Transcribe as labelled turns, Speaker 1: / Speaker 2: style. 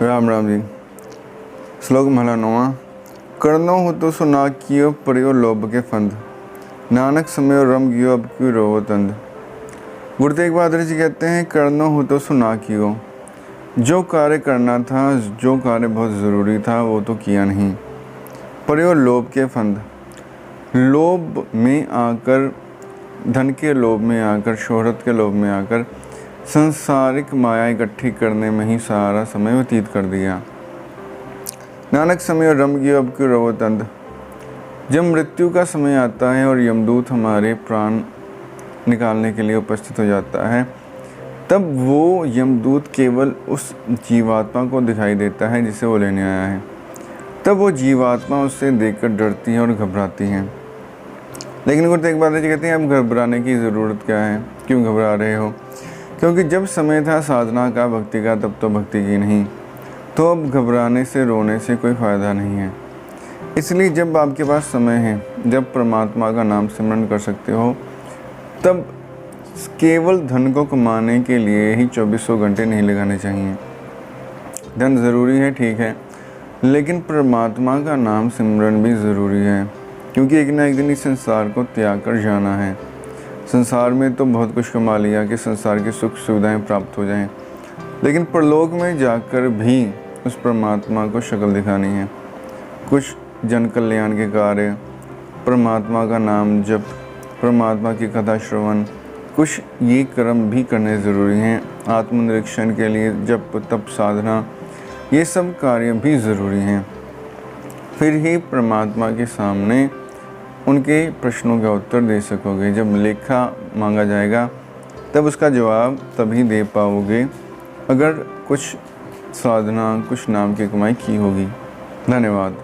Speaker 1: राम राम जी। श्लोक महला नौवां। करनो हो तो सो ना कियो परियो लोभ के फंद, नानक समयो रम गियो अब क्यों रोवो तंद। गुरु तेग बहादुर जी कहते हैं, करनो हो तो सो ना कियो। जो कार्य करना था, जो कार्य बहुत ज़रूरी था, वो तो किया नहीं। परियो लोभ के फंद, लोभ में आकर, धन के लोभ में आकर, शोहरत के लोभ में आकर सांसारिक माया इकट्ठी करने में ही सारा समय व्यतीत कर दिया। नानक समय रम गियो अब क्यों रोवो तंद। जब मृत्यु का समय आता है और यमदूत हमारे प्राण निकालने के लिए उपस्थित हो जाता है, तब वो यमदूत केवल उस जीवात्मा को दिखाई देता है जिसे वो लेने आया है। तब वो जीवात्मा उससे देखकर डरती है और घबराती है। लेकिन गुरु तेग बहादुर जी कहते हैं, अब घबराने की ज़रूरत क्या है, क्यों घबरा रहे हो। क्योंकि जब समय था साधना का, भक्ति का, तब तो भक्ति की नहीं। तो अब घबराने से, रोने से कोई फ़ायदा नहीं है। इसलिए जब आपके पास समय है, जब परमात्मा का नाम सिमरन कर सकते हो, तब केवल धन को कमाने के लिए ही 2400 घंटे नहीं लगाने चाहिए। धन ज़रूरी है, ठीक है, लेकिन परमात्मा का नाम सिमरन भी ज़रूरी है। क्योंकि एक ना एक दिन इस संसार को त्याग कर जाना है। संसार में तो बहुत कुछ कमा लिया कि संसार की सुख सुविधाएं प्राप्त हो जाएं, लेकिन परलोक में जाकर भी उस परमात्मा को शक्ल दिखानी है। कुछ जन कल्याण के कार्य, परमात्मा का नाम जप, परमात्मा की कथा श्रवण, कुछ ये कर्म भी करने ज़रूरी हैं। आत्मनिरीक्षण के लिए जप, तप, साधना, ये सब कार्य भी ज़रूरी हैं। फिर ही परमात्मा के सामने उनके प्रश्नों का उत्तर दे सकोगे। जब लेखा मांगा जाएगा, तब उसका जवाब तभी दे पाओगे अगर कुछ साधना, कुछ नाम की कमाई की होगी। धन्यवाद।